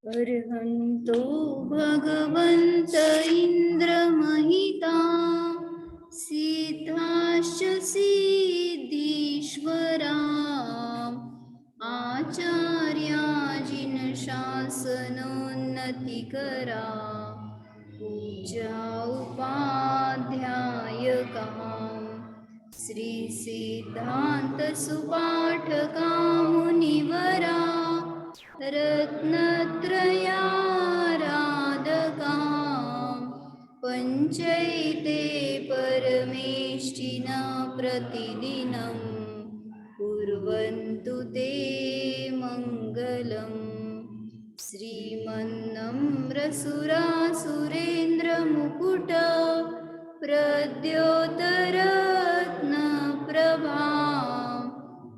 अर्हन्तो भगवन्त इन्द्रमहिता सिद्धाश्च सिद्धीश्वरा आचार्याजिन शासनोन्नतिकरा पूजा उपाध्यायका श्री सिद्धांत सुपाठका मुनिवरा रत्नत्रयाराधका पंचैते परमेष्टिना प्रतिदिनं कुर्वन्तु ते मङ्गलम्। श्रीमन्नम्रसुरासुरेन्द्रमुकुट प्रद्योतरत्नप्रभा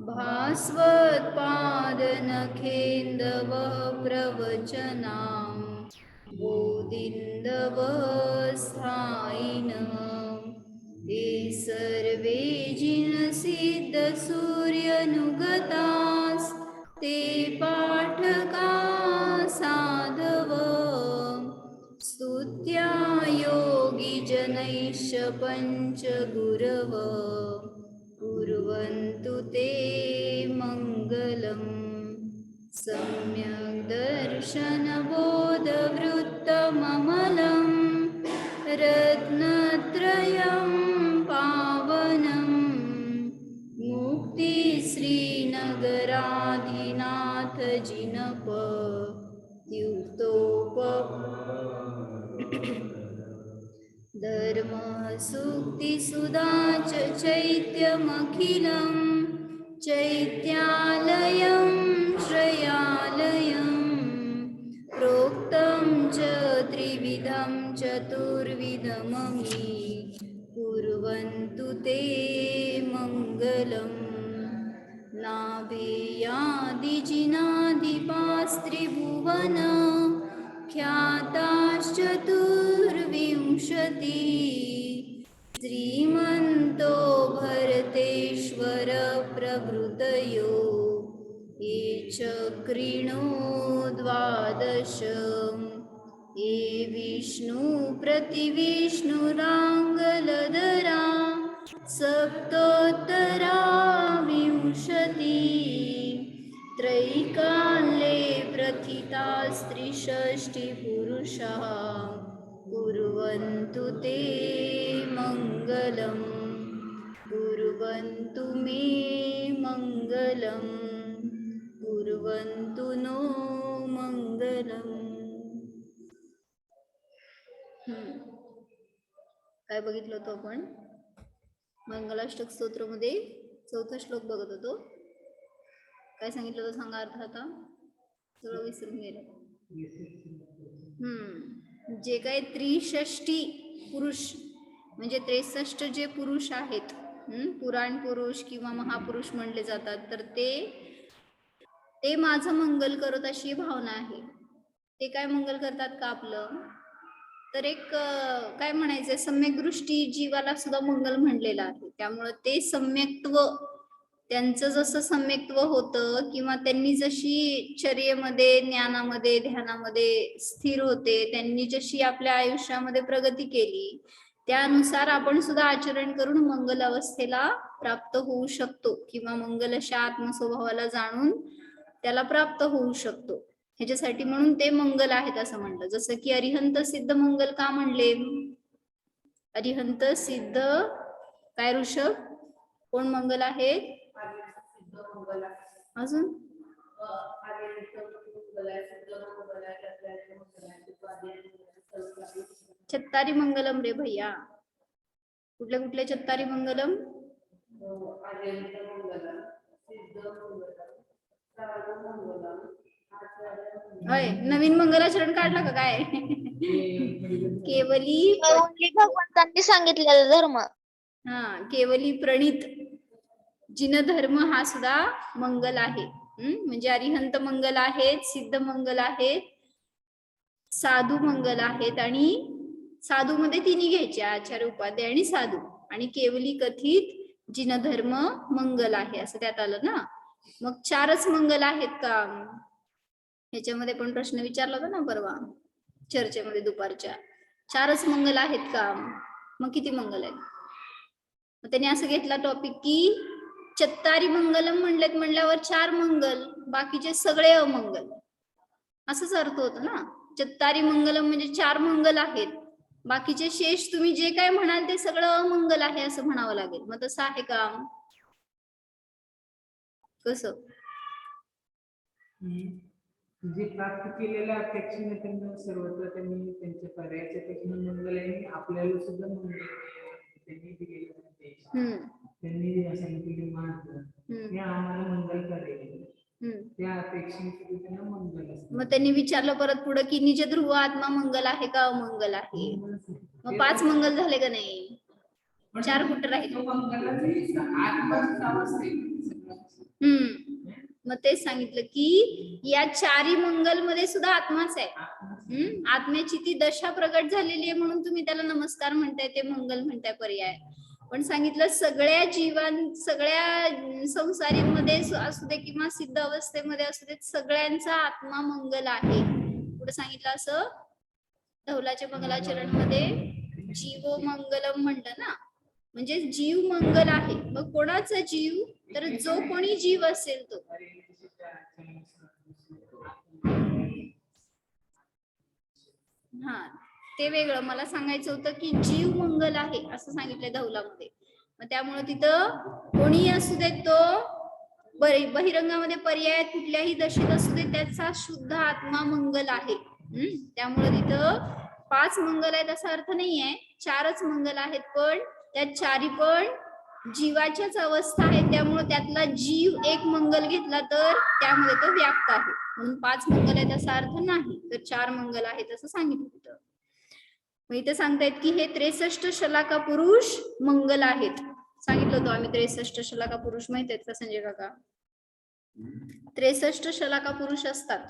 भास्वत्पादनखेन्दव प्रवचनां बोधिन्दवस्थायिनः ते सर्वे जिनसिद्धसूर्यनुगतास्ते पाठका साधव स्तुत्या योगिजनैश्च पञ्चगुरव कुर्वन्तु ते मङ्गलम्। सम्यक् दर्शनबोधवृत्तममलं रत्नत्रयं पावनं मुक्तिश्रीनगराधिनाथ जिनप तीर्थोप धर्म सुक्ति सुधा च चैत्यमखिलं चैत्यालयं श्रयालयं प्रोक्तं च त्रिविधं चतुर्विधमपि कुर्वन्तु ते मङ्गलम्। नाभेयादिजिनादिपास्त्रिभुवन ख्याताश्चतुर्विंशति श्रीमन्तो भरतेश्वर प्रभृतयो ये चक्रिणो द्वादश ये विष्णु प्रतिविष्णुराङ्गलधरा सप्तोत्तरा विंशति त्रैकाल्ये प्रथितास्त्रिषष्टिपुरुषाः कुर्वन्तु ते मङ्गलम्। कुर्वन्तु मे मङ्गलम् कुर्वन्तु नो मङ्गलम्। काय बघितलं होतं आपण मंगलाष्टक स्तोत्रमध्ये चौथा श्लोक बघत होतो. काय सांगितलं होतं सांगा अर्थ आता सगळं विसरून गेलं. जे काही त्रिषष्टी पुरुष म्हणजे 63 जे पुरुष आहेत पुराण पुरुष किंवा महापुरुष म्हणले जातात तर ते माझं मंगल करत अशी भावना आहे. ते काय मंगल करतात का आपलं तर एक काय म्हणायचं सम्यक दृष्टी जीवाला सुद्धा मंगल म्हणलेलं आहे. त्यामुळे ते सम्यक्त्व त्यांचं जसं सम्यक्त्व होतं किंवा त्यांनी जशी चर्येमध्ये ज्ञानामध्ये ध्यानामध्ये स्थिर होते त्यांनी जशी आपल्या आयुष्यामध्ये प्रगती केली त्यानुसार आपण सुद्धा आचरण करून मंगल अवस्थेला प्राप्त होऊ शकतो किंवा मंगल अशा आत्मस्वभावाला जाणून त्याला प्राप्त होऊ शकतो. ह्याच्यासाठी म्हणून ते मंगल आहेत असं म्हणलं. जसं की अरिहंत सिद्ध मंगल का म्हणले? अरिहंत सिद्ध काय ऋषभ कोण मंगल आहेत? अजून चत्तारी मंगलम रे भैया, कुठले कुठले चत्तारी मंगलम? होय, नवीन मंगलाचरण काढला का काय? केवली भगवंतांनी सांगितलेला धर्म. हा, केवली प्रणित जिन धर्म हा सुद्धा मंगल आहे. म्हणजे अरिहंत मंगल आहेत, सिद्ध मंगल आहेत, साधू मंगल आहेत. आणि साधू मध्ये तिन्ही घ्यायचे, आचार्य उपाध्याय आणि साधू. आणि केवली कथित जिन धर्म मंगल आहे असं त्यात आलं ना. मग चारच मंगल आहेत का? ह्याच्यामध्ये पण प्रश्न विचारला होता ना परवा चर्चेमध्ये दुपारच्या. चारच मंगल आहेत का? मग किती मंगल आहेत? मग त्याने असं घेतला टॉपिक की चत्तारी मंगलम म्हणलेत म्हणल्यावर 4 मंगल, बाकीचे सगळे अमंगल, असंच अर्थ होतो ना. चत्तारी मंगलम म्हणजे 4 मंगल आहेत, बाकीचे शेष तुम्ही जे काय म्हणाल ते सगळं अमंगल आहे असं म्हणावं लागेल. मग तसं आहे का? कसं? जे प्राप्त केलेल्या अपेक्षेने त्यांना सर्वत्र त्यांनी त्यांच्या कार्याच्या अपेक्षेने मंगल आहे, आपल्याला सुद्धा मंगल त्यांनी दिलेलं त्यांनी सांगितलेले मार्ग हे आम्हाला मंगल कार्य त्या अपेक्षेने त्यांना मंगल असतं. मग त्यांनी विचारलं परत पुढे की निज ध्रुव आत्मा मंगल आहे का अमंगल आहे? मग 5 मंगल झाले का नाही? 4 कुठे राहिले? मग तेच सांगितलं की या 4ही मंगल मध्ये सुद्धा आत्माच आहे. आत्म्याची ती दशा प्रगट झालेली आहे म्हणून तुम्ही त्याला नमस्कार म्हणताय, ते मंगल म्हणताय पर्याय. पण सांगितलं सगळ्या सगळ्या संसारीमध्ये असू दे किंवा सिद्ध अवस्थेमध्ये असू दे, सगळ्यांचा आत्मा मंगल आहे. पुढे सांगितलं असं धौलाच्या मंगलाचरण मध्ये जीवो मंगलम म्हणलं ना, म्हणजे जीव मंगल आहे. मग कोणाचा जीव? तर जो कोणी जीव असेल तो. हा, ते वेगळं मला सांगायचं होतं की जीव मंगल आहे असं सांगितलंय धौलामध्ये. मग त्यामुळे तिथं कोणी असू दे, तो बहिरंगामध्ये पर्याय कुठल्याही दशेत असू दे, त्याचा शुद्ध आत्मा मंगल आहे. त्यामुळे तिथं 5 मंगल आहेत असा अर्थ नाहीये, 4च मंगल आहेत. पण त्या 4ही पण जीवाच्याच अवस्था आहेत, त्यामुळे त्यातला जीव एक मंगल घेतला तर त्यामध्ये तो व्याप्त आहे. म्हणून 5 मंगल आहेत असा अर्थ नाही, तर 4 मंगल आहेत असं सांगितलं होतं. मग इथे सांगतायत की हे 63 शलाका पुरुष मंगल आहेत. सांगितलं होतं आम्ही 63 शलाका पुरुष माहित आहेत का संजय काका? 63 शलाका पुरुष असतात.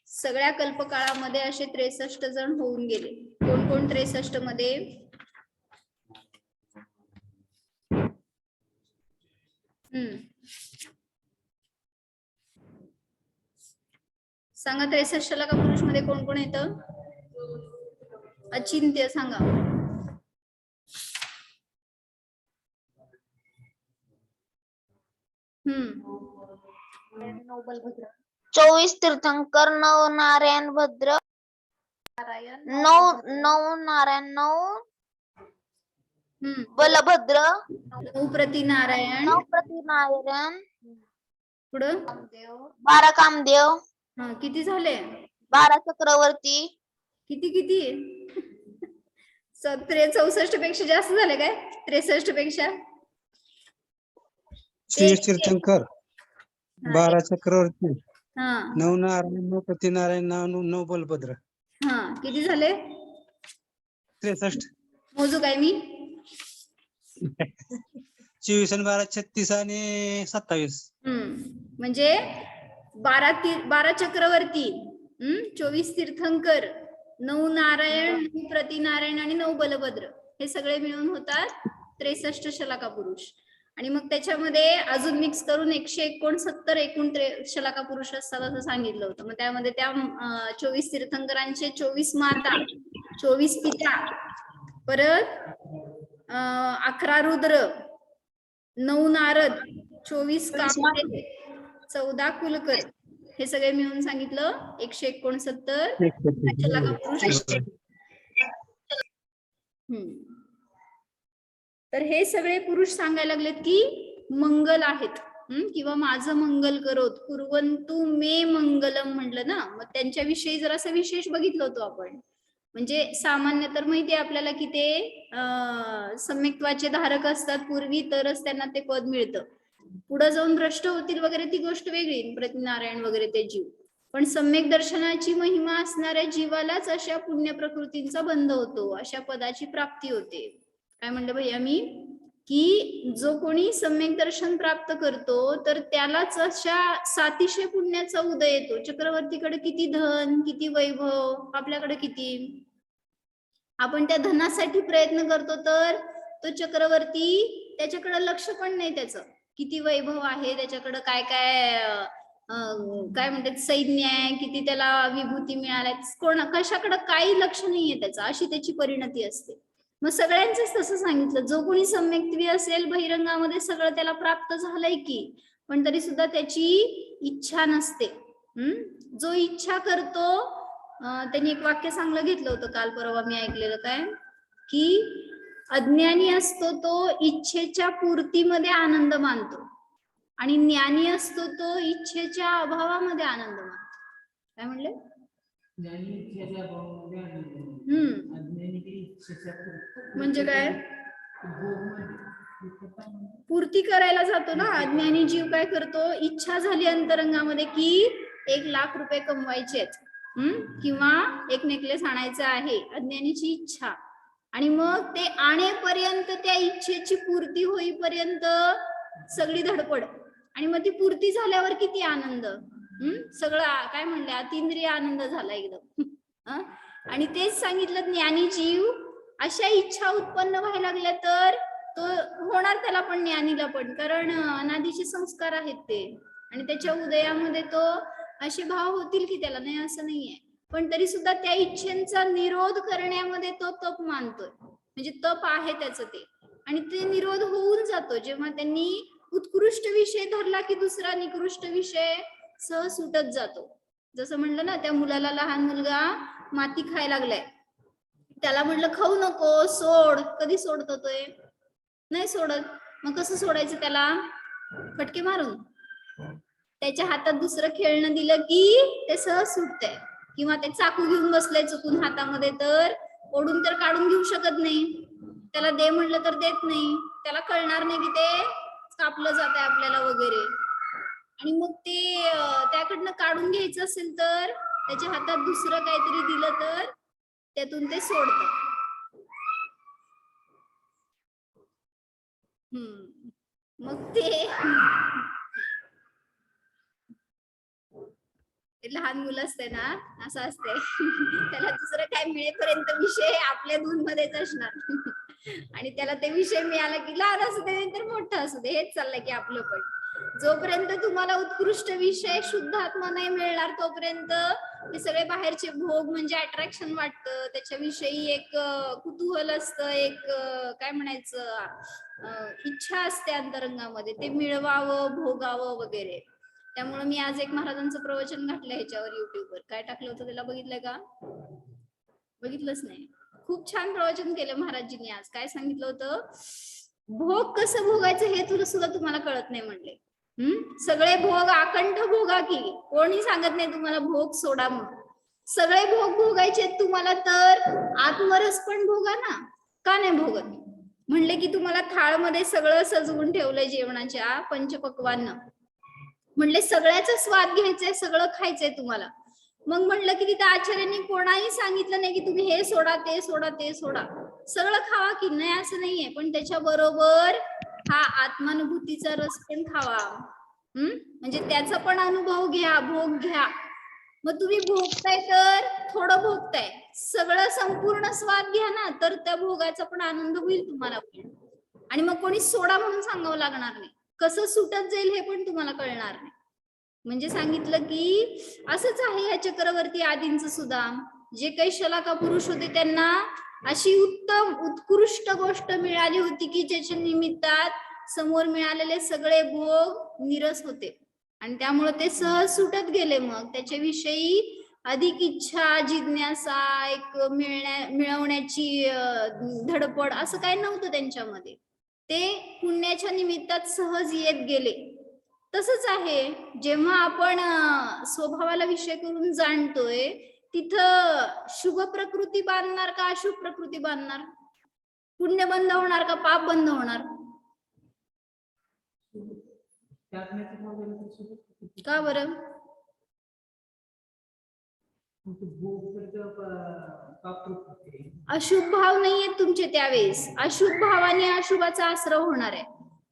सगळ्या कल्पकाळामध्ये असे 63 जण होऊन गेले. कोण कोण 63 मध्ये? सांगा 63 शलाका पुरुष मध्ये कोण कोण येतं? अचिंत्य सांगा. बलभद्र 24 तीर्थंकर 9 नारायण भद्र 9 नारायण 9 बलभद्र 9 प्रति नारायण 9 प्रति नारायण पुढं 12 कामदेव. हा, किती झाले? 12 चक्रवर्ती. किती 64 पेक्षा जास्त झाले काय? 63 पेक्षा 23 तीर्थंकर 12 चक्रवर्ती हा 9 नारायण 9 प्रति नारायण 9 बलभद्र. हा, किती झाले? 63. मोजू काय मी? 24 आणि 12 36 आणि 27. म्हणजे 12 चक्रवर्ती, 24 तीर्थंकर, 9 नारायण, 9 प्रति नारायण आणि 9 बलभद्र, हे सगळे मिळून होतात 63 शलाका पुरुष. आणि मग त्याच्यामध्ये अजून मिक्स करून 169 एकूण शलाका पुरुष असतात असं सांगितलं होतं. मग त्यामध्ये त्या 24 तीर्थंकरांचे 24 माता, 24 पिता, परत 11 रुद्र, 9 नारद, 24 कामदेव, 14 कुलकर, हे सगळे मिळून सांगितलं 169 शलाका पुरुष. तर हे सगळे पुरुष सांगायला लागलेत की मंगल आहेत. किंवा माझं मंगल करोत, कुर्वन्तु मे मंगलम म्हटलं ना, मग त्यांच्याविषयी जर असं विशेष बघितलं होतं आपण. म्हणजे सामान्य तर माहिती आहे आपल्याला की ते सम्यक्त्वाचे धारक असतात पूर्वी, तरच त्यांना ते पद मिळतं. पुढे जाऊन भ्रष्ट होतील वगैरे ती गोष्ट वेगळी, प्रतिनारायण वगैरे ते जीव. पण सम्यक दर्शनाची महिमा असणाऱ्या जीवालाच अशा पुण्य प्रकृतींचा बंध होतो, अशा पदाची प्राप्ती होते. काय म्हणलं भैया मी, की जो कोणी सम्यक दर्शन प्राप्त करतो तर त्यालाच अशा सातिशय पुण्याचा उदय येतो. चक्रवर्तीकडे किती धन, किती वैभव, आपल्याकडे किती. आपण त्या धनासाठी प्रयत्न करतो तर तो चक्रवर्ती, त्याच्याकडे लक्ष पण नाही त्याचं, किती वैभव आहे त्याच्याकडे, काय काय काय म्हणतात सैन्य आहे, किती त्याला विभूती मिळाल्या, कशाकडे काही लक्ष नाहीये त्याचं, अशी त्याची परिणती असते. मग सगळ्यांचंच तसं सांगितलं, जो कोणी सम्यक्त्वी असेल बहिरंगामध्ये सगळं त्याला प्राप्त झालंय की, पण तरी सुद्धा त्याची इच्छा नसते. जो इच्छा करतो, त्यांनी एक वाक्य चांगलं घेतलं होतं काल परवा मी ऐकलेलं, काय की अज्ञानी असतो तो इच्छेच्या पूर्तीमध्ये आनंद मानतो आणि ज्ञानी असतो तो इच्छेच्या अभावामध्ये आनंद मानतो. काय म्हणले, म्हणजे काय, पूर्ती करायला जातो ना अज्ञानी जीव. काय करतो, इच्छा झाली अंतरंगामध्ये की 1,00,000 रुपये कमवायचे, किंवा एक नेकलेस आणायचा आहे, अज्ञानीची इच्छा. आणि मग ते आणेपर्यंत, त्या इच्छेची पूर्ती होईपर्यंत सगळी धडपड, आणि मग ती पूर्ती झाल्यावर किती आनंद, सगळं काय म्हणले अतिंद्रिय आनंद झाला एकदम. आणि तेच सांगितलं, ज्ञानी जीव अशा इच्छा उत्पन्न व्हायला लागल्या तर तो होणार त्याला पण, ज्ञानीला पण, कारण अनादीचे संस्कार आहेत ते, आणि त्याच्या उदयामध्ये तो असे भाव होतील की त्याला, नाही असं नाहीये, पण तरी सुद्धा त्या इच्छेचा निरोध करण्यामध्ये तो तप मानतोय, म्हणजे तप आहे त्याचं ते, आणि ते निरोध होऊन जातो जेव्हा त्यांनी उत्कृष्ट विषय धरला की दुसरा निकृष्ट विषय सहज सुटत जातो. जसं म्हणलं ना, त्या मुलाला, लहान मुलगा माती खायला लागलाय, त्याला म्हटलं खाऊ नको, सोड, कधी सोडतो तो, नाही सोडत. मग कसं सोडायचं, त्याला फटके मारून, त्याच्या हातात दुसरं खेळणं दिलं की ते सहज सुटतंय. किंवा ते चाकू घेऊन बसलंय चुकून हातामध्ये, तर ओढून तर काढून घेऊ शकत नाही, त्याला दे म्हणलं तर देत नाही, त्याला कळणार नाही की ते कापलं जात आहे आपल्याला वगैरे. आणि मग ते त्याकडनं काढून घ्यायचं असेल तर त्याच्या हातात दुसरं काहीतरी दिलं तर त्यातून ते सोडतं. मग ते लहान मुलं असते ना, असं असते, त्याला दुसरं काय मिळेपर्यंत विषय आपल्या धून मध्येच असणार, आणि त्याला ते विषय मिळाला की लहान असू दे तर मोठं असू दे, हेच चाललंय की आपलं पण. जोपर्यंत तुम्हाला उत्कृष्ट विषय शुद्ध आत्मा नाही मिळणार तोपर्यंत हे सगळे बाहेरचे भोग म्हणजे अट्रॅक्शन वाटतं, त्याच्याविषयी एक कुतूहल असतं, एक काय म्हणायचं इच्छा असते अंतरंगामध्ये, ते मिळवावं, भोगावं वगैरे. त्यामुळे मी आज एक महाराजांचं प्रवचन घातलं ह्याच्यावर युट्यूबवर. काय टाकलं होतं त्याला बघितलंय का, बघितलंच नाही, खूप छान प्रवचन केलं महाराजजींनी आज. काय सांगितलं होतं, भोग कसं भोगायचं हे तुला सुद्धा तुम्हाला कळत नाही म्हणले. सगळे भोग आकंठ भोगा की, कोणी सांगत नाही तुम्हाला भोग सोडा म्हणून, सगळे भोग भोगायचे तुम्हाला, तर आत्मरस पण भोगा ना, का नाही भोगत. म्हणले की तुम्हाला थाळ मध्ये सगळं सजवून ठेवलंय जेवणाच्या पंचपक्वान्न, म्हणले सगळ्याचा स्वाद घ्यायचंय, सगळं खायचंय तुम्हाला. मग म्हणलं की तिथे आचार्यांनी कोणाही सांगितलं नाही की तुम्ही हे सोडा, ते सोडा, ते सोडा, सगळं खावा की, नाही असं नाहीये, पण त्याच्या बरोबर हा आत्मानुभूतीचा रस पण खावा, म्हणजे त्याचा पण अनुभव घ्या, भोग घ्या. मग तुम्ही भोगताय तर थोडं भोगताय, सगळं संपूर्ण स्वाद घ्या ना, तर त्या भोगाचा पण आनंद होईल तुम्हाला. आणि मग कोणी सोडा म्हणून सांगावं लागणार नाही, कसं सुटत जाईल हे पण तुम्हाला कळणार नाही. म्हणजे सांगितलं की असंच आहे या चक्रवर्ती आदींचं सुद्धा, जे काही शलाका पुरुष होते त्यांना अशी उत्तम उत्कृष्ट गोष्ट मिळाली होती की ज्याच्या निमित्तात समोर मिळालेले सगळे भोग निरस होते, आणि त्यामुळे ते सहज सुटत गेले. मग त्याच्याविषयी अधिक इच्छा, जिज्ञासा, एक मिळवण्याची धडपड असं काही नव्हतं त्यांच्यामध्ये, ते पुण्याच्या निमित्तात सहज येत गेले. तसंच आहे, जेव्हा आपण स्वभावाला विषय करून जाणतोय तिथं शुभ प्रकृती बांधणार का अशुभ प्रकृती बांधणार? पुण्य बंद होणार का पाप बंद होणार? त्यातण्याचं भाव झालं तर सुद्धा का बरं? भोग तर पाप प्रवृत्ती आहे. अशुभ भाव नाहीये तुमचे त्यावेळेस, अशुभ भावाने अशुभाचा आश्रव होणार आहे.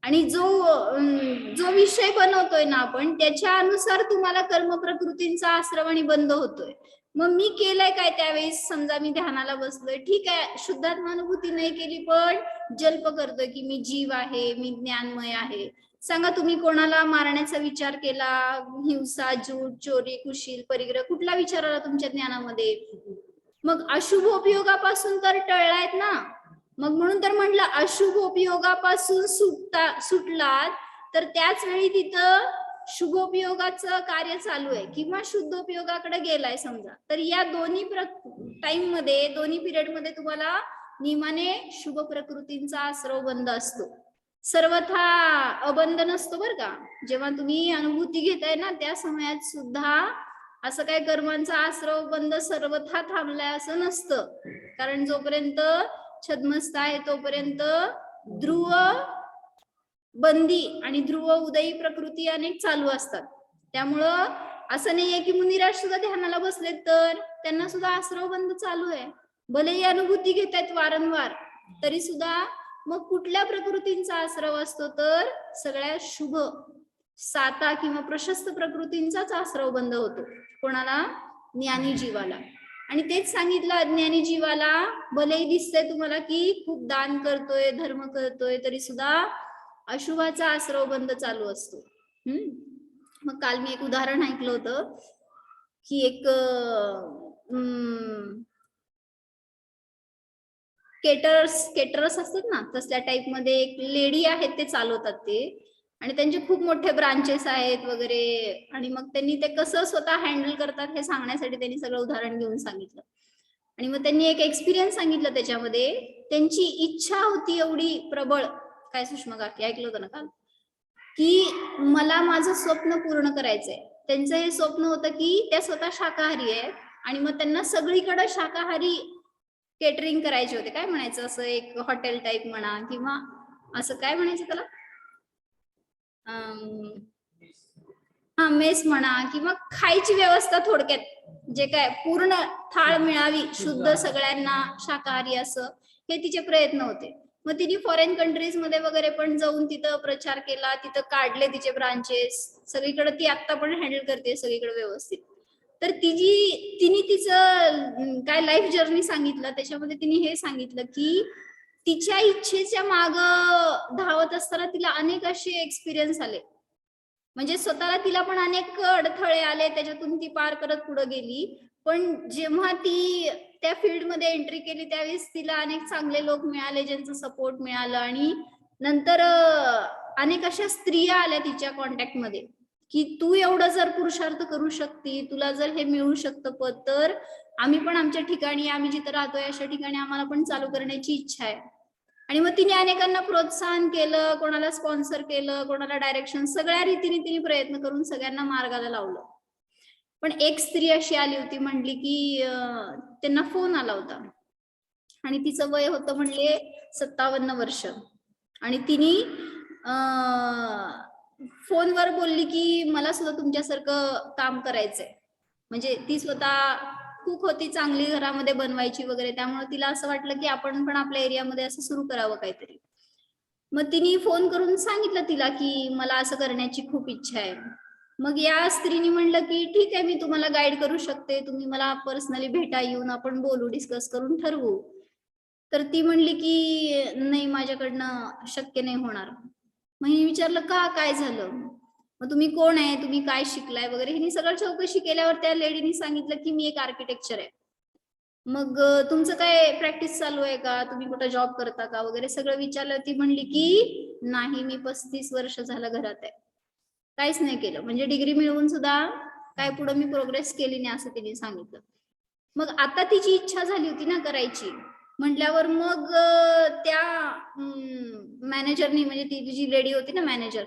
आणि जो विषय बनवतोय ना आपण त्याच्या अनुसार तुम्हाला कर्म प्रकृतींचा आश्रव आणि बंद होतोय. मग मी केलंय काय त्यावेळेस? समजा मी ध्यानाला बसलोय, ठीक आहे, शुद्धात्मानुभूती नाही केली पण जल्प करतोय की मी जीव आहे, मी ज्ञानमय आहे. सांगा, तुम्ही कोणाला मारण्याचा विचार केला, हिंसा, झूट, चोरी, कुशील, परिग्रह, कुठला विचार आला तुमच्या ज्ञानामध्ये? मग अशुभ उपयोगापासून तर टळलायत ना. मग म्हणून तर म्हटलं अशुभ उपयोगापासून सुटलात तर त्याच वेळी तिथं शुभोपयोगाचं कार्य चालू आहे किंवा शुद्धोपयोगाकडे गेलाय समजा, तर या दोन्ही टाइम मध्ये, दोन्ही पिरियड मध्ये तुम्हाला नियमाने शुभ प्रकृतींचा आश्रव बंद असतो, सर्वथा अबंध नसतो बर का. जेव्हा तुम्ही अनुभूती घेताय ना त्या समयात सुद्धा असं काय कर्मांचा आश्रव बंद सर्वथा थांबलाय असं नसतं. कारण जोपर्यंत छद्मस्त आहे तोपर्यंत ध्रुव बंदी आणि ध्रुव उदयी प्रकृती अनेक चालू असतात. त्यामुळं असं नाहीये की मुनिराज सुद्धा ध्यानाला बसले तर त्यांना सुद्धा आश्रव बंद चालू आहे, भलेही अनुभूती घेत आहेत वारंवार तरी सुद्धा. मग कुठल्या प्रकृतींचा आश्रव असतो? तर सगळ्या शुभ साता किंवा प्रशस्त प्रकृतींचाच आश्रव बंद होतो. कोणाला? ज्ञानी जीवाला. आणि तेच सांगितलं, अज्ञानी जीवाला भलेही दिसतंय तुम्हाला की खूप दान करतोय, धर्म करतोय, तरी सुद्धा अशुभाचा आश्रव बंद चालू असतो. मग काल मी एक उदाहरण ऐकलं होतं की एक केटरर्स असतात ना, तसल्या टाइप मध्ये एक लेडी आहेत, ते चालवतात ते, आणि त्यांचे खूप मोठे ब्रांचेस आहेत वगैरे. आणि मग त्यांनी ते कसं स्वतः हँडल करतात हे सांगण्यासाठी त्यांनी सगळं उदाहरण घेऊन सांगितलं. आणि मग त्यांनी एक एक्सपिरियन्स सांगितलं त्याच्यामध्ये. त्यांची इच्छा होती एवढी प्रबळ, काय सुषमा काकी ऐकलं होतं ना काल, की मला माझं स्वप्न पूर्ण करायचंय. त्यांचं हे स्वप्न होतं की त्या स्वतः शाकाहारी आहेत आणि मग त्यांना सगळीकडे शाकाहारी केटरिंग करायचे होते. काय म्हणायचं, असं एक हॉटेल टाइप म्हणा किंवा असं काय म्हणायचं त्याला, हा मेस म्हणा, किंवा खायची व्यवस्था, थोडक्यात जे काय पूर्ण थाळ मिळावी शुद्ध सगळ्यांना शाकाहारी, असं हे तिचे प्रयत्न होते. मग तिने फॉरेन कंट्रीज मध्ये वगैरे पण जाऊन तिथं प्रचार केला, तिथं काढले तिचे ब्रांचेस सगळीकडे. ती आता पण हँडल करते सगळीकडे व्यवस्थित. तर तिने तिचं काय लाईफ जर्नी सांगितलं, त्याच्यामध्ये तिने हे सांगितलं की तिच्या इच्छेच्या माग धावत असताना तिला अनेक असे एक्सपिरियन्स आले, म्हणजे स्वतःला तिला पण अनेक अडथळे आले, त्याच्यातून ती पार करत पुढे गेली. पण जेव्हा ती त्या फील्ड मध्ये एंट्री केली त्यावेळेस तिला अनेक चांगले लोक मिळाले ज्यांचं सपोर्ट मिळालं. आणि नंतर अनेक अशा स्त्रिया आल्या तिच्या कॉन्टॅक्ट मध्ये की तू एवढं जर पुरुषार्थ करू शकते, तुला जर हे मिळू शकतं पद, तर आम्ही पण आमच्या ठिकाणी, आम्ही जिथं राहतोय अशा ठिकाणी आम्हाला पण चालू करण्याची इच्छा आहे. आणि मग तिने अनेकांना प्रोत्साहन केलं, कोणाला स्पॉन्सर केलं, कोणाला डायरेक्शन, सगळ्या रीतीने तिने प्रयत्न करून सगळ्यांना मार्गाला लावलं. पण एक स्त्री अशी आली होती, म्हणली की त्यांना फोन आला होता आणि तिचं वय होतं म्हणले 57 वर्ष, आणि तिने फोनवर बोलली की मला सुद्धा तुमच्यासारखं काम करायचंय. म्हणजे ती स्वतः कुक होती, चांगली घरामध्ये बनवायची वगैरे, त्यामुळे तिला असं वाटलं की आपण पण आपल्या एरियामध्ये असं सुरू करावं काहीतरी. मग तिने फोन करून सांगितलं तिला की मला असं करण्याची खूप इच्छा आहे. मग या स्त्रीने म्हणलं की ठीक आहे, मी तुम्हाला गाईड करू शकते, तुम्ही मला पर्सनली भेटा, येऊन आपण बोलू, डिस्कस करून ठरवू. तर ती म्हणली की नाही, माझ्याकडनं शक्य नाही होणार. मग हिने विचारलं का, काय झालं, मग तुम्ही कोण आहे, तुम्ही काय शिकलाय वगैरे. हिने सगळं चौकशी केल्यावर त्या लेडीने सांगितलं की मी एक आर्किटेक्चर आहे. मग तुमचं काय प्रॅक्टिस चालू आहे का, तुम्ही कुठं जॉब करता का वगैरे सगळं विचारलं. ती म्हणली की नाही, मी 35 वर्ष झालं घरात आहे, काहीच नाही केलं, म्हणजे डिग्री मिळवून सुद्धा काय पुढे मी प्रोग्रेस केली नाही, असं तिने सांगितलं. मग आता तिची इच्छा झाली होती ना करायची म्हटल्यावर मग त्या मॅनेजरनी, म्हणजे ती जी लेडी होती ना मॅनेजर,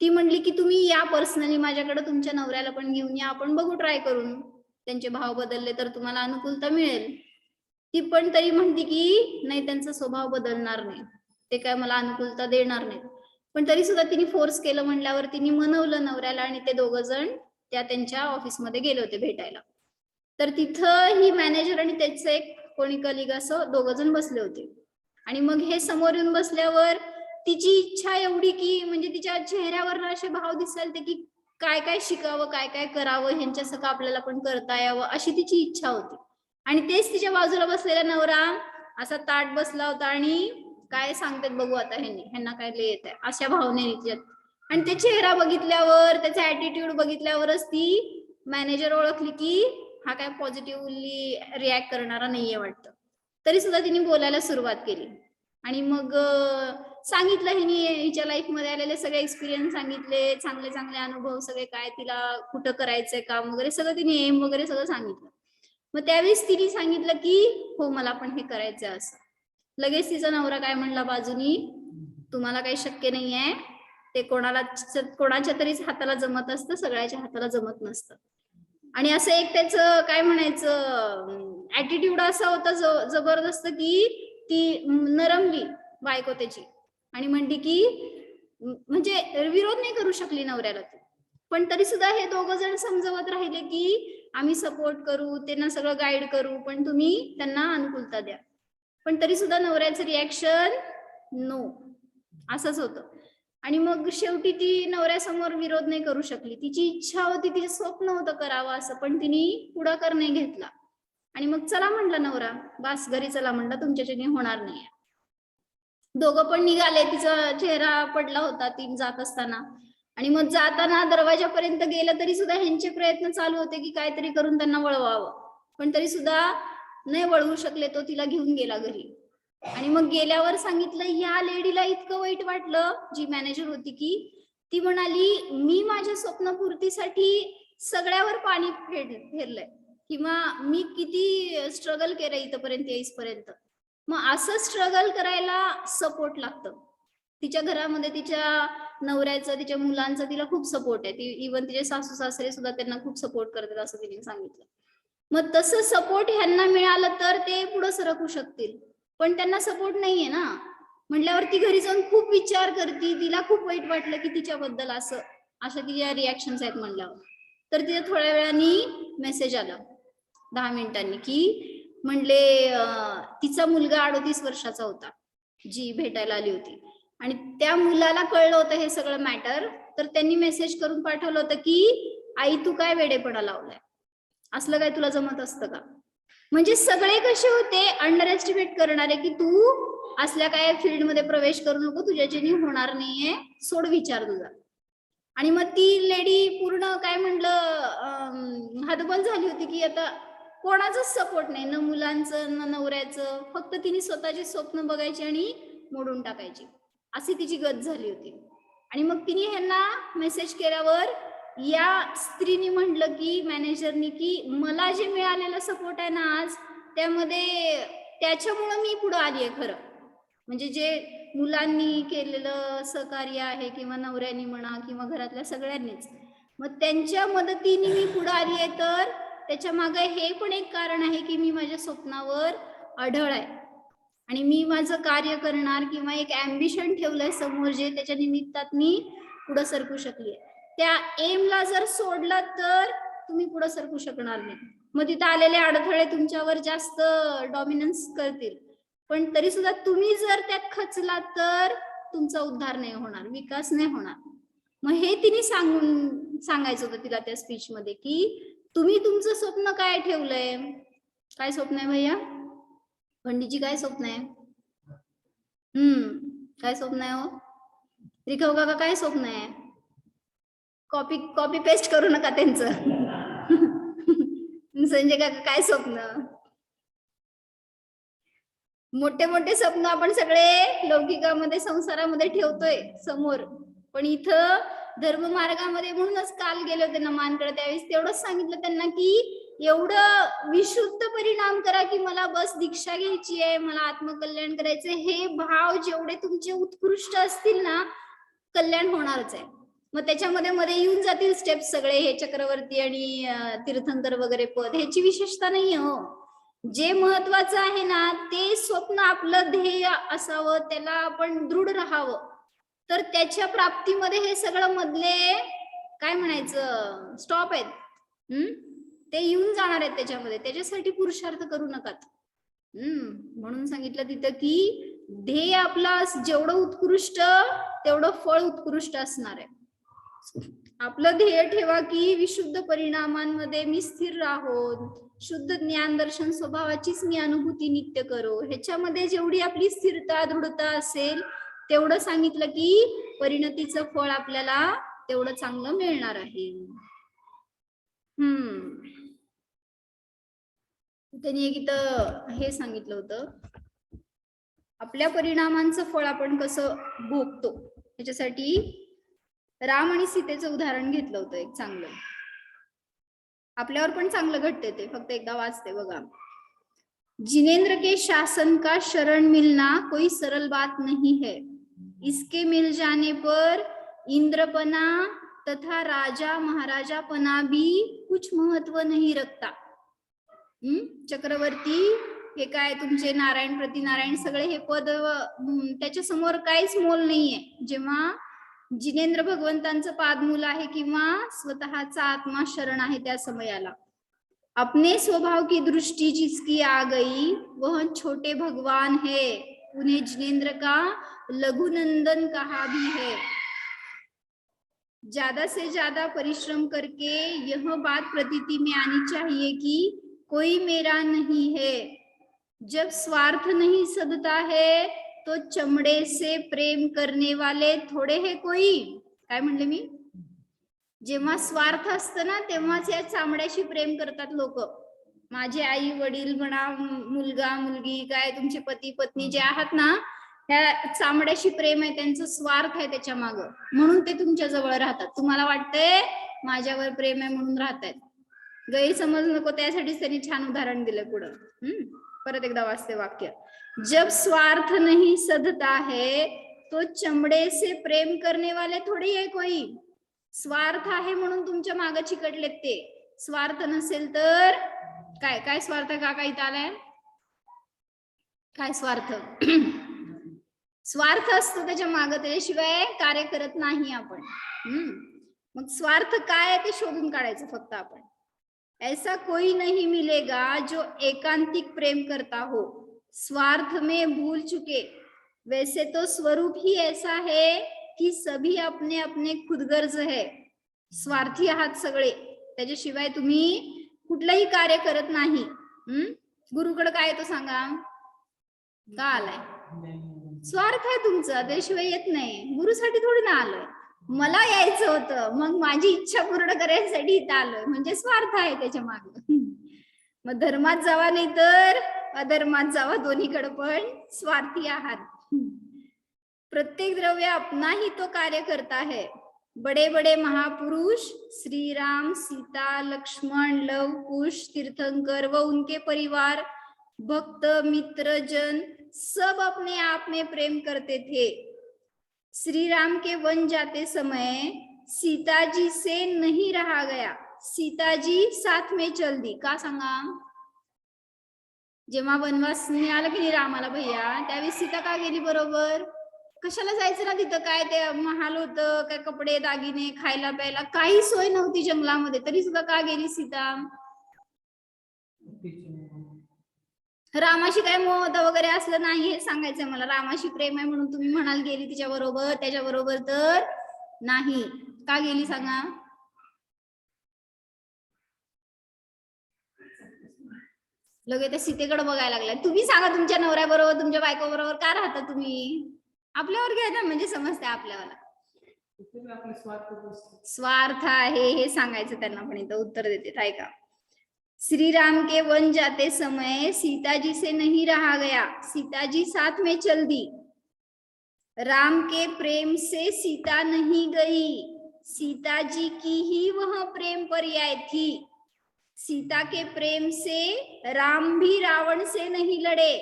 ती म्हणली की तुम्ही या पर्सनली माझ्याकडे, तुमच्या नवऱ्याला पण घेऊन या, आपण बघू ट्राय करून, त्यांचे भाव बदलले तर तुम्हाला अनुकूलता मिळेल. ती पण तरी म्हणते की नाही, त्यांचा स्वभाव बदलणार नाही, ते काय मला अनुकूलता देणार नाही. पण तरी सुद्धा तिने फोर्स केलं म्हणल्यावर तिने मनवलं नवऱ्याला आणि ते दोघं जण त्या त्यांच्या ऑफिसमध्ये गेले होते भेटायला. तर तिथं ही मॅनेजर आणि त्याचं एक कोणी कलिग असं दोघं जण बसले होते. आणि मग हे समोर येऊन बसल्यावर तिची इच्छा एवढी की म्हणजे तिच्या चेहऱ्यावर असे भाव दिसायला की काय काय शिकावं, काय काय करावं, ह्यांच्यासारखं आपल्याला पण करता यावं, अशी तिची इच्छा होती. आणि तेच तिच्या बाजूला बसलेला नवरा असा ताट बसला होता आणि काय सांगतात बघू आता ह्यांना काय लय येत आहे अशा भावने तिच्यात. आणि ते चेहरा बघितल्यावर, त्याचा ऍटिट्यूड बघितल्यावरच ती मॅनेजर ओळखली की हा काय पॉझिटिव्हली रिॲक्ट करणारा नाहीये वाटतं. तरी सुद्धा तिने बोलायला सुरुवात केली. आणि मग सांगितलं हिने हिच्या लाईफ मध्ये आलेले सगळे एक्सपिरियन्स सांगितले, चांगले चांगले अनुभव सगळे, काय तिला कुठं करायचंय काम वगैरे सगळं, तिने एम वगैरे सगळं सांगितलं. मग त्यावेळेस तिने सांगितलं की हो मला पण हे करायचंय असं. लगेच तिचा नवरा काय म्हणला बाजूनी, तुम्हाला काही शक्य नाहीये, ते कोणाच्या तरीच हाताला जमत असतं, सगळ्याच्या हाताला जमत नसतं. आणि असं एक त्याचं काय म्हणायचं ऍटिट्यूड असा होता जबरदस्त की ती नरमली बायको त्याची आणि म्हणली की म्हणजे विरोध नाही करू शकली नवऱ्याला ती. पण तरी सुद्धा हे दोघं जण समजवत राहिले की आम्ही सपोर्ट करू, त्यांना सगळं गाईड करू, पण तुम्ही त्यांना अनुकूलता द्या. पण तरी सुद्धा नवऱ्याचं रिॲक्शन नो असंच होतं. आणि मग शेवटी ती नवऱ्यासमोर विरोध नाही करू शकली. तिची इच्छा होती, तिचे स्वप्न होतं करावं असं, पण तिने पुढाकार नाही घेतला. आणि मग चला म्हणला नवरा, बास घरी चला म्हणला, तुमच्याच्याने होणार नाही. दोघं पण निघाले, तिचा चेहरा पडला होता ती जात असताना. आणि मग जाताना दरवाजापर्यंत गेलं तरी सुद्धा ह्यांचे प्रयत्न चालू होते की काहीतरी करून त्यांना वळवावं, पण तरी सुद्धा नाही वळवू शकले. तो तिला घेऊन गेला घरी. आणि मग गेल्यावर सांगितलं या लेडीला इतकं वाईट वाटलं, जी मॅनेजर होती, की ती म्हणाली मी माझ्या स्वप्नपूर्तीसाठी सगळ्यावर पाणी फेरलंय किंवा मी किती स्ट्रगल केलं इथपर्यंत येईपर्यंत. मग असं स्ट्रगल करायला सपोर्ट लागतं. तिच्या घरामध्ये तिच्या नवऱ्याचं, तिच्या मुलांचं तिला खूप सपोर्ट आहे. ती इव्हन तिचे सासू सासरे सुद्धा त्यांना खूप सपोर्ट करतात असं तिने सांगितलं. मग तसं सपोर्ट ह्यांना मिळालं तर ते पुढे सरकू शकतील, पण त्यांना सपोर्ट नाहीये ना. म्हटल्यावर ती घरी जाऊन खूप विचार करते, तिला खूप वाईट वाटलं की तिच्याबद्दल अशा तिच्या रिॲक्शन्स आहेत म्हणल्यावर. तर तिला थोड्या वेळाने मेसेज आला 10 मिनिटांनी की म्हणले तिचा मुलगा 38 वर्षाचा होता जी भेटायला आली होती. आणि त्या मुलाला कळलं होतं हे सगळं मॅटर. तर त्यांनी मेसेज करून पाठवलं होतं की आई तू काय वेडेपणा लावलाय, असलं काय तुला जमत असतं का. म्हणजे सगळे कसे होते अंडर एस्टिमेट करणारे की तू असल्या काय फील्ड मध्ये प्रवेश करू नको, तुझ्याच्यानी होणार नाहीये, सोड विचार तुझा. आणि मग ती लेडी पूर्ण काय म्हणलं हतबल झाली होती की आता कोणाचाच सपोर्ट नाही, न मुलांचं न नवऱ्याचं, फक्त तिने स्वतःचे स्वप्न बघायची आणि मोडून टाकायची, अशी तिची गत झाली होती. आणि मग तिने ह्यांना मेसेज केल्यावर या स्त्रीने म्हटलं की मॅनेजरनी की मला जे मिळालेलं सपोर्ट आहे ना आज, त्यामध्ये त्याच्यामुळं मी पुढे आली आहे खरं. म्हणजे जे मुलांनी केलेलं सहकार्य आहे किंवा नवऱ्यानी म्हणा किंवा घरातल्या सगळ्यांनीच, मग त्यांच्या मदतीने मी पुढे आली आहे. तर त्याच्या मागे हे पण एक कारण आहे की मी माझ्या स्वप्नावर अढळ आहे आणि मी माझं कार्य करणार किंवा एक ॲम्बिशन ठेवलंय समोर, जे त्याच्या निमित्तात मी पुढे सरकू शकली. त्या एमला जर सोडला तर तुम्ही पुढे सरकू शकणार नाही. मग तिथे आलेले अडथळे तुमच्यावर जास्त डॉमिनन्स करतील, पण तरी सुद्धा तुम्ही जर त्यात खचलात तर तुमचा उद्धार नाही होणार, विकास नाही होणार. मग हे तिने सांगायचं होतं तिला त्या स्पीच मध्ये की तुम्ही तुमचं स्वप्न काय ठेवलंय. काय स्वप्न आहे भैया, पंडितजी काय स्वप्न आहे? काय स्वप्न आहे हो रिखव काका, काय स्वप्न आहे? कॉपी पेस्ट करू नका त्यांचं. संजय काका काय स्वप्न? मोठे मोठे स्वप्न आपण सगळे लौकिकामध्ये संसारामध्ये ठेवतोय समोर, पण इथं धर्म मार्गामध्ये म्हणूनच काल गेले होते ना मानकडे, त्यावेळेस तेवढंच सांगितलं त्यांना की एवढं विशुद्ध परिणाम करा की मला बस दीक्षा घ्यायची आहे, मला आत्मकल्याण करायचंय. हे भाव जेवढे तुमचे उत्कृष्ट असतील ना, कल्याण होणारच आहे. मग त्याच्यामध्ये मध्ये येऊन जातील स्टेप्स सगळे, हे चक्रवर्ती आणि तीर्थंकर वगैरे पद, ह्याची विशेषता नाहीये हो. जे महत्वाचं आहे ना ते स्वप्न आपलं ध्येय असावं, त्याला आपण दृढ राहावं, तर त्याच्या प्राप्तीमध्ये हे सगळं मधले काय म्हणायचं स्टॉप आहेत, ते येऊन जाणार आहेत त्याच्यामध्ये. त्याच्यासाठी पुरुषार्थ करू नकात. म्हणून सांगितलं तिथं की ध्येय आपला जेवढं उत्कृष्ट तेवढं फळ उत्कृष्ट असणार आहे. आपलं ध्येय ठेवा की विशुद्ध परिणामांमध्ये मी स्थिर राहो, शुद्ध ज्ञान दर्शन स्वभावाचीच मी अनुभूती नित्य करो. ह्याच्यामध्ये जेवढी आपली स्थिरता दृढता असेल तेवढं सांगितलं की परिणतीचं फळ आपल्याला तेवढं चांगलं मिळणार आहे. त्यांनी एक इथं हे सांगितलं होतं, आपल्या परिणामांचं फळ आपण कसं भोगतो त्याच्यासाठी राम आणि सीतेचं उदाहरण घेतलं होतं एक चांगलं. आपल्यावर पण चांगलं घडते ते, फक्त एकदा वाचते बघा. जिनेंद्र के शासन का शरण मिलना कोई सरल बात नहीं है, इसके मिल जाने पर इंद्रपना तथा राजा महाराजापना भी कुछ महत्व नहीं रखता. चक्रवर्ती हे काय तुमचे नारायण प्रति नारायण सगळे हे पद त्याच्या समोर काहीच मोल नाहीये. जेव्हा जिनेंद्र भगवंतांचं पादमूल आहे किंवा स्वतःचा आत्मा शरण आहे त्या समयाला, अपने स्वभाव की दृष्टि जिसकी आ गई वह छोटे भगवान है, उन्हें जिनेंद्र का लघुनंदन कहा भी है. ज्यादा से ज्यादा परिश्रम करके यह बात प्रतीति में आनी चाहिए कि कोई मेरा नहीं है. जब स्वार्थ नहीं सदता है तो चमड़े से प्रेम करने वाले थोडे है कोई. काय म्हणले मी, जेव्हा स्वार्थ असतं ना तेव्हाच या चामड्याशी प्रेम करतात लोक. माझे आई वडील म्हणा, मुलगा मुलगी, काय तुमचे पती पत्नी जे आहात ना, त्या चामड्याशी प्रेम आहे, त्यांचं स्वार्थ आहे त्याच्या माग, म्हणून ते तुमच्या जवळ राहतात. तुम्हाला वाटतंय माझ्यावर प्रेम आहे म्हणून राहतायत, गैरसमज नको, त्यासाठीच त्यांनी छान उदाहरण दिलं पुढं. परत एकदा वाचते वाक्य. जब स्वार्थ नहीं सधता है तो चमड़े से प्रेम करने वाले थोड़ी है कोई. स्वार्थ आहे म्हणून तुमच्या मागे चिकटलेत ते, स्वार्थ नसेल तर काय काय स्वार्थ का काय इथं आलाय, काय स्वार्थ स्वार्थ असतो त्याच्या मागे, त्याशिवाय कार्य करत नाही आपण. मग स्वार्थ काय आहे ते शोधून काढायचं फक्त आपण. ऐसा कोई नहीं मिलेगा जो एकांतिक प्रेम करता हो, स्वार्थ में भूल चुके. वैसे तो स्वरूप ही ऐसा है कि सभी अपने अपने खुदगर्ज है. स्वार्थी आहात सगळे, त्याच्याशिवाय तुम्ही कुठलंही कार्य करत नाही. गुरुकडे काय येतो सांगा, का आलाय? स्वार्थ आहे तुमचा, त्याशिवाय येत नाही. गुरुसाठी थोडी ना आलोय, मला यायचं होतं, मग माझी इच्छा पूर्ण करण्यासाठी इथं आलोय, म्हणजे स्वार्थ आहे त्याच्या मागे. मग धर्मात जावा नाही तर अधर्मात जावा, दोन्हीकडे पण स्वार्थी आहात. प्रत्येक द्रव्य अपना ही तो कार्य करता है. बड़े बड़े महापुरुष श्री राम, सीता, लक्ष्मण, लव कुश, तीर्थंकर व उनके परिवार, भक्त, मित्र, जन सब अपने आप में प्रेम करते थे. श्री राम के वन जाते समय सीता जी से नहीं रहा गया, सीता जी साथ में चल दी. का सांगा, जेव्हा वनवास मिळाला की नाही रामाला भैया, त्यावेळी सीता का गेली बरोबर? कशाला जायचं ना तिथं, काय ते महाल होतं, काय कपडे दागिने, खायला प्यायला काही सोय नव्हती जंगलामध्ये, तरी सुद्धा का गेली सीता? रामाशी काय मोह वगैरे असलं नाही हे सांगायचंय मला. रामाशी प्रेम आहे म्हणून तुम्ही म्हणाल गेली तिच्या बरोबर, त्याच्या बरोबर तर नाही. का गेली सांगा? लगे त्या सीतेकडे बघायला लागलाय. तुम्ही सांगा, तुमच्या नवऱ्या बरोबर तुमच्या बायको बरोबर का राहता तुम्ही? आपल्यावर घ्या ना, म्हणजे समजते आपल्याला. स्वार्थ आहे हे सांगायचं त्यांना, पण इथं उत्तर देते ऐका. श्री राम के वन जाते समय सीता जी से नहीं रहा गया, सीता जी साथ में चल दी. राम के प्रेम से सीता नहीं गई, सीता जी की ही वह प्रेम पर्याय थी. सीता के प्रेम से राम भी रावण से नहीं लड़े,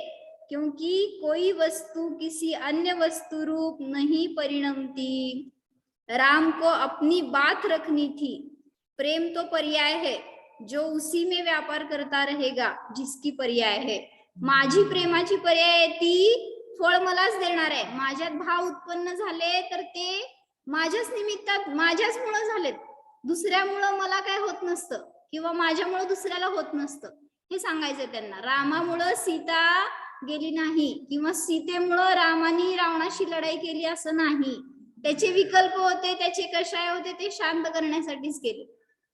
क्योंकि कोई वस्तु किसी अन्य वस्तु रूप नहीं परिणमती. राम को अपनी बात रखनी थी। प्रेम तो पर्याय है जो उसी में व्यापार करता रहेगा जिसकी पर्याय है। माझी प्रेमाची पर्याय आहे ती फळ मलाच देणार आहे. माझ्यात भाव उत्पन्न झाले तर ते माझ्याच निमित्तात माझ्याचमुळे झालेत, दुसऱ्यामुळं मला काय होत नसतं किंवा माझ्यामुळं दुसऱ्याला होत नसतं, हे सांगायचंय त्यांना. रामामुळं सीता गेली नाही किंवा सीतेमुळं रामानी रावणाशी लढाई केली असं नाही. त्याचे विकल्प होते, त्याचे कषाय होते, ते शांत करण्यासाठीच केले.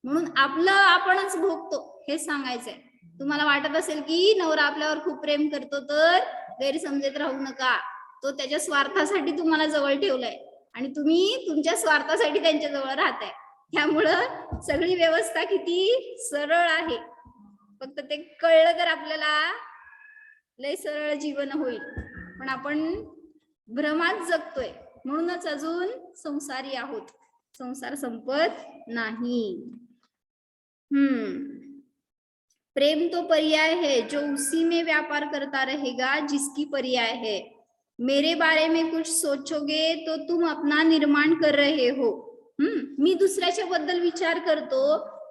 म्हणून आपलं आपणच भोगतो हे सांगायचंय. तुम्हाला वाटत असेल की नवरा आपल्यावर खूप प्रेम करतो तर गैरसमजेत राहू नका. तो त्याच्या स्वार्थासाठी तुम्हाला जवळ ठेवलाय आणि तुम्ही तुमच्या स्वार्थासाठी त्यांच्या जवळ राहताय. त्यामुळं सगळी व्यवस्था किती सरळ आहे. फक्त ते कळलं तर आपल्याला लय सरळ जीवन होईल. पण आपण भ्रमात जगतोय म्हणूनच अजून संसारी आहोत. संसार संपत नाही. प्रेम तो पर्याय है जो उसी में व्यापार करता रहेगा जिसकी पर्याय है. मेरे बारे में कुछ सोचोगे तो तुम अपना निर्माण कर रहे हो. मी दुसऱ्याच्या बद्दल विचार करतो.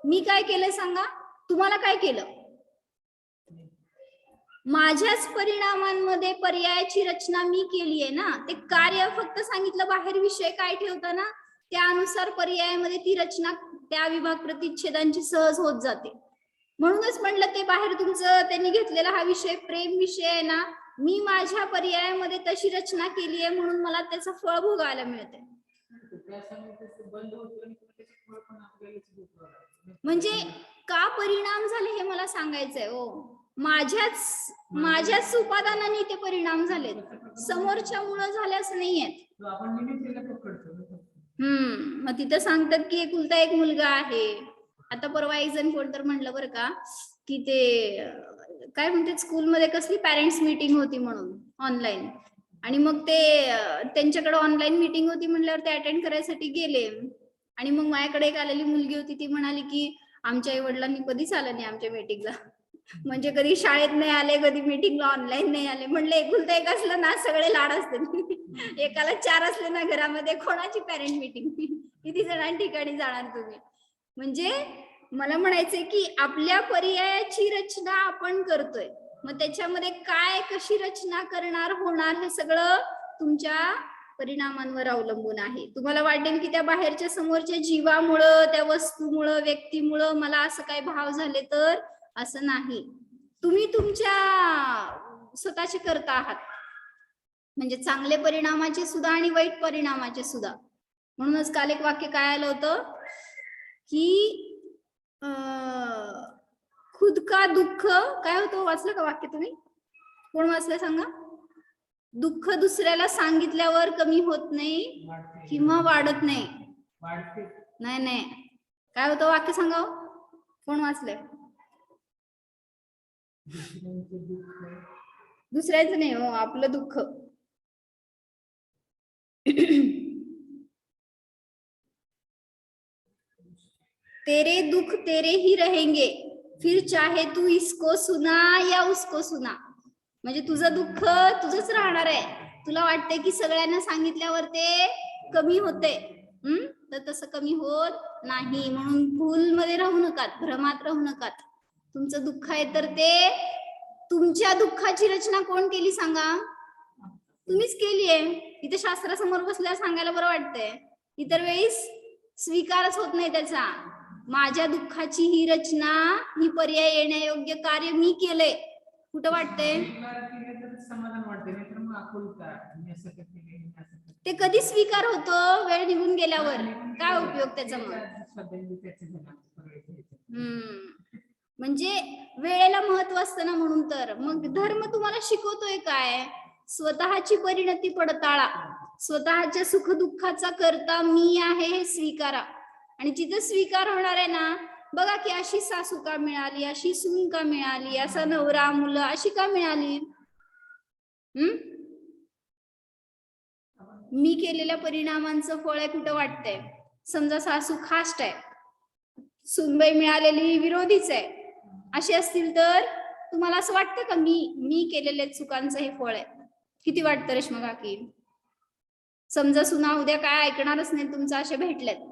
मी काय केलं सांगा, तुम्हाला काय केलं? माझ्याच परिणामांमध्ये पर्यायाची रचना मी केली आहे ना. ते कार्य फक्त सांगितलं, बाहेर विषय काय ठेवताना त्यानुसार पर्यायामध्ये ती रचना त्या विभाग प्रतिच्छेदांची सहज होत जाते. म्हणूनच म्हणलं ते बाहेर तुमचं त्यांनी घेतलेला हा विषय प्रेम विषय आहे ना, मी माझ्या पर्यायामध्ये तशी रचना केली आहे म्हणून मला त्याचं फळ भोगायला मिळते. म्हणजे का परिणाम झाले हे मला सांगायचंय. माझ्याच उपादानाने ते परिणाम झालेत, समोरच्या मुळे झाले असं नाहीये. मग तिथं सांगतात की एकुलता एक मुलगा आहे. आता परवा एक जण कोण तर म्हणलं बरं का की ते काय म्हणतात स्कूलमध्ये कसली पॅरेंट्स मीटिंग होती म्हणून ऑनलाईन, आणि मग ते त्यांच्याकडे ऑनलाईन मीटिंग होती म्हणल्यावर ते अटेंड करायसाठी गेले. आणि मग माझ्याकडे एक आलेली मुलगी होती, ती म्हणाली की आमच्या आई वडिलांनी कधीच आलं नाही आमच्या मीटिंगला, म्हणजे कधी शाळेत नाही आले, कधी मीटिंगला ऑनलाईन नाही आले. म्हणलं एकुलता एक असलं ना सगळे लाड असते, एकाला 4 असले ना घरामध्ये कोणाची पॅरेंट मीटिंग, किती जणांच्या ठिकाणी जाणार तुम्ही. म्हणजे मला म्हणायचंय की आपल्या पर्यायाची रचना आपण करतोय, मग त्याच्यामध्ये काय कशी रचना करणार होणार हे सगळं तुमच्या परिणामांवर अवलंबून आहे. तुम्हाला वाटेल की त्या बाहेरच्या समोरच्या जीवामुळं, त्या वस्तूमुळं, व्यक्तीमुळं मला असं काय भाव झाले, तर असं नाही. तुम्ही तुमच्या स्वतःचे करता आहात, म्हणजे चांगले परिणामाचे सुद्धा आणि वाईट परिणामाचे सुद्धा. म्हणूनच काल एक वाक्य काय आलं होतं की खुद का दुःख, काय होतं वाचलं का वाक्य तुम्ही? कोण वाचलं सांगा? दुःख दुसऱ्याला सांगितल्यावर कमी होत नाही किंवा वाढत नाही. नाही नाही, काय होतं वाक्य सांगा, कोण वाचलंय? दुसऱ्याचं नाही हो, आपलं दुःख. तेरे दुख तेरे ही रहेंगे फिर चाहे तू इसको सुना या उसको सुना. म्हणजे तुझं दुःख तुझंच राहणार आहे. तुला वाटते की सगळ्यांना सांगितल्यावर ते कमी होते, तर तसं कमी होत नाही. म्हणून भूलमध्ये राहू नकात, भ्रमात राहू नकात. तुमचं दुःख आहे तर ते तुमच्या दुःखाची रचना कोण केली सांगा? तुम्हीच केली आहे. इथे शास्त्रासमोर बसल्यावर सांगायला बरं वाटतंय, इतर वेळेस स्वीकारच होत नाही त्याचा. माझ्या दुःखाची ही रचना, ही पर्याय येण्यायोग्य कार्य मी केलंय. कुठं वाटतंय ते कधी स्वीकार होतं? वेळ निघून गेल्यावर. काय उपयोग त्याचा मग? म्हणजे वेळेला महत्व असतं ना. म्हणून तर मग धर्म तुम्हाला शिकवतोय काय? स्वतःची परिणती पडताळा, स्वतःच्या सुख दुःखाचा करता मी आहे हे स्वीकारा. आणि जिथं स्वीकार होणार आहे ना, बघा की अशी सासू का मिळाली, अशी सून का मिळाली, असा नवरा, मुलं अशी का मिळाली? मी केलेल्या परिणामांचं फळ आहे. कुठं वाटतंय? समजा सासू खास्ट आहे, सूनबाई मिळालेली विरोधीच आहे, असे असतील तर तुम्हाला असं वाटतं का मी केलेल्या चुकांचं हे फळ आहे? किती वाटतं रेश्मा काकी? समजा सुना उद्या काय ऐकणारच नाही तुमचं, असे भेटल्यात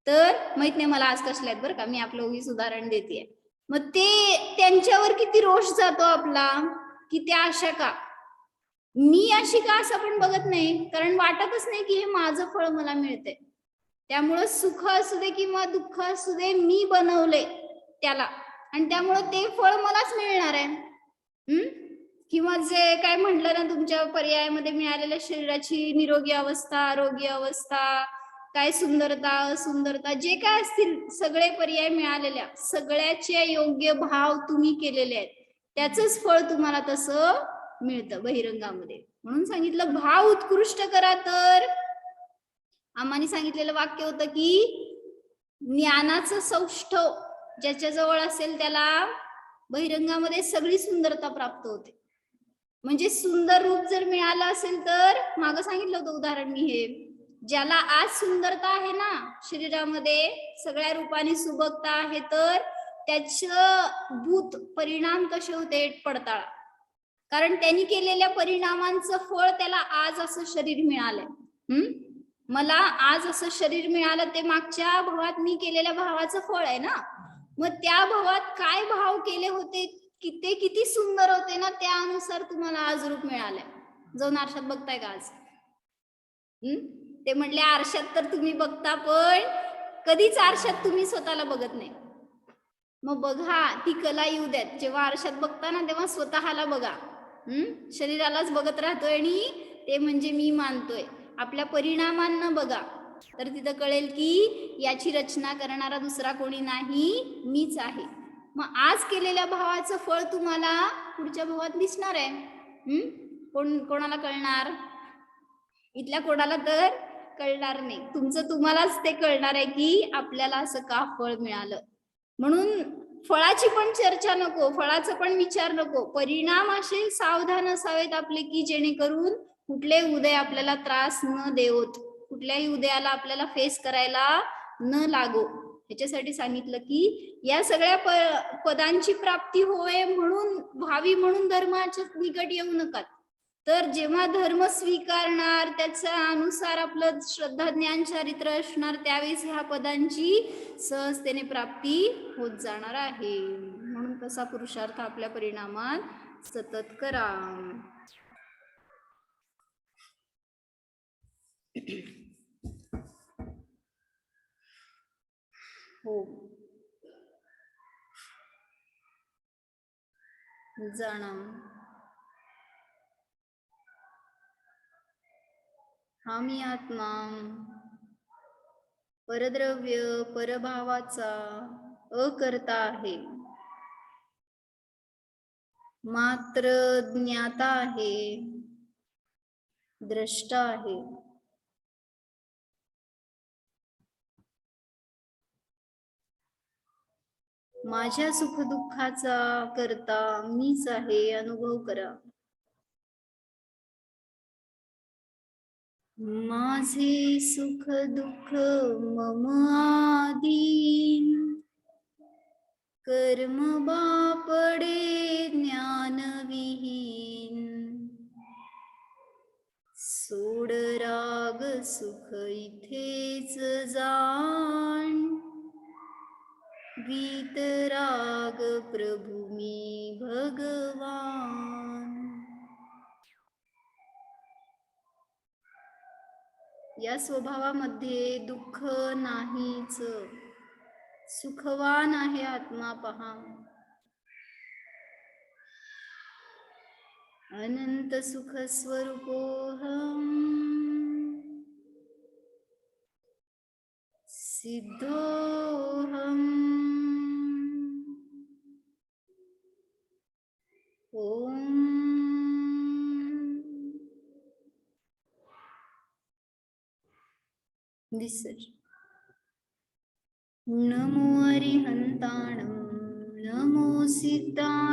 तर माहित नाही मला आज कसले आहेत बरं का, मी आपलं उगीच उदाहरण देते. मग ते त्यांच्यावर किती रोष जातो आपला, की त्या अशा का, मी अशी का असं पण बघत नाही, कारण वाटतच नाही की हे माझं फळ मला मिळतंय. त्यामुळं सुख असू दे किंवा दुःख असू दे, मी बनवले त्याला आणि त्यामुळं ते फळ मलाच मिळणार आहे. किंवा जे काय म्हटलं ना, तुमच्या पर्यायामध्ये मिळालेल्या शरीराची निरोगी अवस्था, आरोग्य अवस्था, काय सुंदरता, असुंदरता, जे काय असतील सगळे पर्याय मिळालेल्या, सगळ्याचे योग्य भाव तुम्ही केलेले आहेत, त्याचंच फळ तुम्हाला तसं मिळतं बहिरंगामध्ये. म्हणून सांगितलं भाव उत्कृष्ट करा. तर आम्हाने सांगितलेलं वाक्य होतं की ज्ञानाचं सौष्ठव ज्याच्याजवळ असेल त्याला बहिरंगामध्ये सगळी सुंदरता प्राप्त होते. म्हणजे सुंदर रूप जर मिळालं असेल तर, मागं सांगितलं होतं उदाहरण मी, हे ज्याला आज सुंदरता आहे ना शरीरामध्ये, सगळ्या रूपाने सुबकता आहे, तर त्याचं भूत परिणाम कसे होते पडताळा, कारण त्यांनी केलेल्या परिणामांचं फळ त्याला आज असं शरीर मिळालंय. मला आज असं शरीर मिळालं ते मागच्या भावात मी केलेल्या भावाचं फळ आहे ना. मग त्या भावात काय भाव केले होते, ते किती सुंदर होते ना, त्यानुसार तुम्हाला आज रूप मिळालंय. जाऊन आरशात बघताय का आज? ते म्हणले आरशात तर तुम्ही बघता, पण कधीच आरशात तुम्ही स्वतःला बघत नाही. मग बघा, ती कला येऊ द्यात. जेव्हा आरशात बघता ना तेव्हा स्वतःला बघा. शरीरालाच बघत राहतोय आणि ते म्हणजे मी मानतोय, आपल्या परिणामांना बघा, तर तिथं कळेल की याची रचना करणारा दुसरा कोणी नाही, मीच आहे. मग आज केलेल्या भावाचं फळ तुम्हाला पुढच्या भावात दिसणार आहे. कोणाला कळणार? इथल्या कोणाला तर कळणार नाही. तुमचं तुम्हालाच ते कळणार आहे की आपल्याला असं का फळ मिळालं. म्हणून फळाची पण चर्चा नको, फळाचा पण विचार नको, परिणाम असे सावधान असावेत आपले की जेणेकरून कुठले उदय आपल्याला त्रास न देवोत, कुठल्याही उदयाला आपल्याला फेस करायला न लागो. ह्याच्यासाठी सांगितलं की या सगळ्या पदांची प्राप्ती होय म्हणून, व्हावी म्हणून धर्माच्या निकट येऊ नका. तर जेव्हा धर्म स्वीकारणार, त्याच्या अनुसार आपलं श्रद्धा ज्ञान चारित्र्य असणार, त्यावेळेस ह्या पदांची सहजतेने प्राप्ती होत जाणार आहे. म्हणून तसा पुरुषार्थ आपल्या परिणामात सतत करा. हो, जाणा हा मी आत्मा परद्रव्य परभावाचा अकर्ता आहे, मात्र ज्ञाता आहे, द्रष्टा आहे. माझ्या सुखदुःखाचा करता मीच आहे, अनुभव करा. माझे सुख दुःख मम आधीन, कर्म बापडे ज्ञान विहीन. सोड राग सुख इथेच जाण, वीतराग प्रभू मी भगवान. या स्वभावामध्ये दुःख नाहीच, सुखवान आहे आत्मा पहा. अनंत सुख स्वरूपोहम, सिद्धोहम. ओम दिसर. नमो अरिहंताणं, नमो सिद्धाणं,